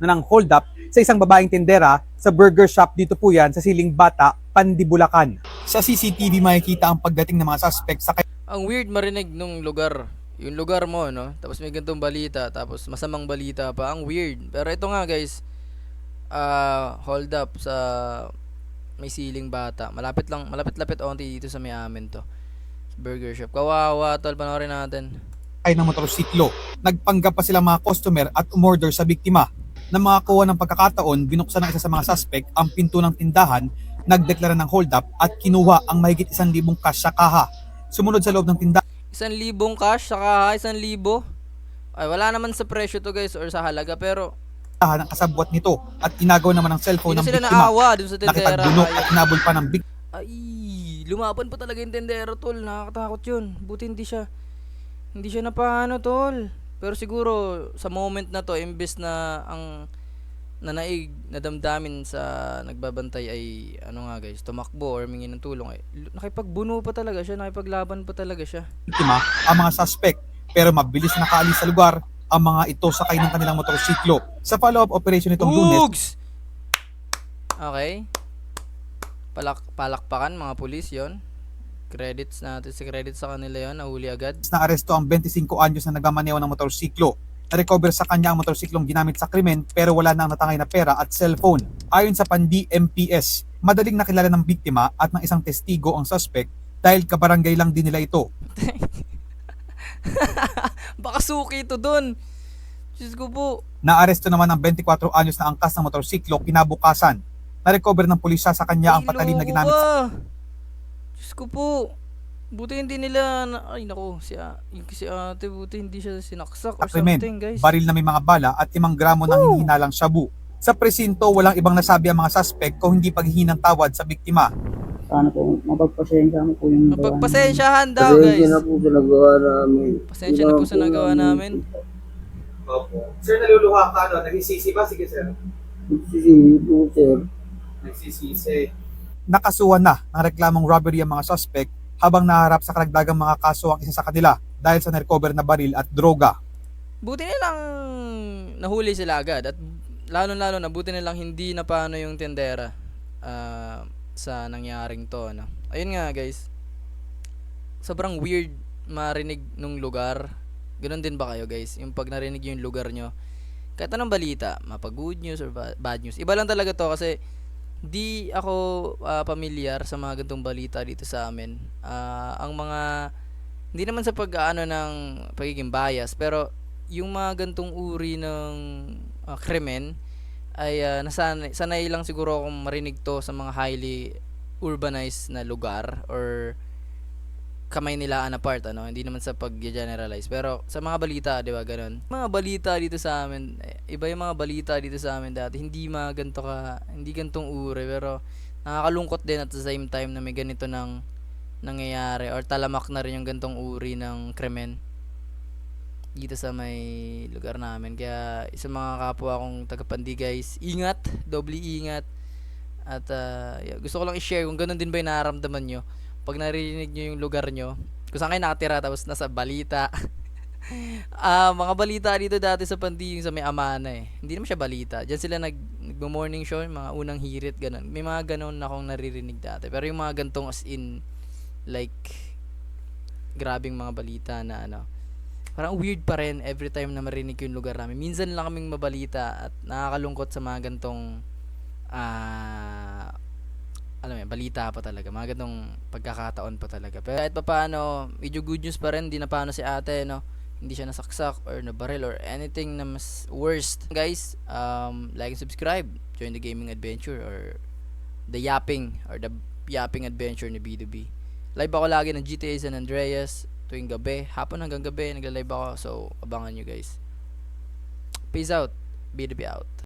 na ng hold up sa isang babaeng tindera sa burger shop dito po yan sa Siling Bata, Pandibulacan. Sa CCTV makikita ang pagdating ng mga suspect sa Ang weird marinig nung lugar. Yung lugar mo, no? Tapos may ganitong balita, tapos masamang balita pa. Ang weird. Pero ito nga, guys. Hold up sa may Siling Bata. Malapit-lapit onti dito sa may amin to. Burger shop. Kawawa, tol. Panoorin natin. sakay ng motorsiklo. Nagpanggap pa sila mga customer at umorder sa biktima. Nang makakuha ng pagkakataon, binuksan ng isa sa mga suspect ang pinto ng tindahan, nagdeklara ng hold up at kinuha ang mahigit 1,000 cash sa kaha. Sumunod sa loob ng tindahan 1,000 cash, saka 1,000. Ay, wala naman sa presyo to, guys, or sa halaga, pero ang kasabwat nito at inagaw naman ng cellphone dito ng sila biktima. naawa dun sa tendera. Nakitagbuno at inabol pa ng biktima. Ay, lumaban pa talaga yung tendero, tol. Nakakatakot yun. Buti hindi siya napano, tol. Pero siguro sa moment na to, imbes na ang nanaig na damdamin sa nagbabantay ay ano nga, guys, tumakbo or mingi ng tulong, ay nakipagbuno pa talaga siya, nakipaglaban pa talaga siya. Biktima ang mga suspect pero mabilis na nakaalis sa lugar ang mga ito sakay ng kanilang motorsiklo. Sa follow-up operation nitong Lunes, Ugs! Okay. Palakpakan mga pulis yon. Credits natin si credit sa kanila yon, nahuli agad. na aresto ang 25 anyos na nagmamaneho ng motorsiklo. Na-recover sa kanya ang motorsiklong ginamit sa krimen pero wala nang natangay na pera at cellphone. Ayon sa Pandi MPS, madaling nakilala ng biktima at ng isang testigo ang suspect dahil kabarangay lang din nila ito. Baka suki ito dun. Diyos ko po. Naaresto naman ang 24 anyos na angkas ng motorsiklo kinabukasan. Na-recover ng pulisya sa kanya ang patalim na ginamit sa Diyos ko po. Buti hindi nila ay nako, si ate, buti hindi siya sinaksak or krimen. something, guys. Baril na may mga bala at 5 gramo ng hinihinalang shabu. Sa presinto, walang ibang nasabi ang mga suspect kung hindi paghihinang tawad sa biktima. Sana po, mapagpasensya mo po yung Mapagpasensyahan daw, guys. Pasensya na po sa nagawa namin. Pasensya na po sa nagawa namin. Opo. Sir, naluluha ka, no? Nagsisisi ba? Sige, sir. Nagsisisi po, sir. Nagsisisi. Nakasuhan na ng reklamong robbery ang mga suspect habang naharap sa karagdagang mga kaso ang isa sa kanila dahil sa na-recover na baril at droga. Buti nilang nahuli sila agad at lalo na buti nilang hindi na paano yung tendera sa nangyaring to, no? Ayun nga, guys. Sobrang weird marinig nung lugar. Ganon din ba kayo, guys? Yung pag narinig yung lugar nyo, kahit anong balita, mapa good news or bad news, iba lang talaga to kasi di ako pamilyar sa mga gantong balita dito sa amin. Ang mga hindi naman sa pag-aano ng pagiging bias, pero yung mga gantong uri ng krimen ay sanay lang siguro akong marinig to sa mga highly urbanized na lugar or kamay nilaan apart, ano, hindi naman sa pag-generalize, pero sa mga balita, di ba, ganun. Mga balita dito sa amin, iba yung mga balita dito sa amin dati, hindi gantong uri, pero nakakalungkot din at the same time na may ganito nang nangyayari or talamak na rin yung gantong uri ng krimen dito sa may lugar namin. Kaya isa mga kapwa kong taga-Pandi, guys, ingat, doble ingat. At gusto ko lang i-share kung ganun din ba yung nararamdaman nyo pag narinig nyo yung lugar nyo, kung saan kayo nakatira tapos nasa balita. Mga balita dito dati sa Pandi yung sa may Amana hindi naman siya balita, dyan sila nag-morning show, mga unang hirit, ganun. May mga ganun akong naririnig dati, pero yung mga gantong as in like grabing mga balita na ano, parang weird pa rin every time na marinig yung lugar namin. Minsan lang kaming mabalita at nakakalungkot sa mga gantong alam mo, balita pa talaga. Mga ganong pagkakataon pa talaga. Pero kahit pa paano, medyo good news pa rin. Hindi na paano si ate, no? Hindi siya nasaksak or nabaril or anything na mas worst. Guys, like and subscribe. Join the gaming adventure or the yapping adventure ni B2B. Live ako lagi ng GTA San Andreas tuwing gabi. Hapon hanggang gabi, nagla-live ako. So, abangan nyo, guys. Peace out. B2B out.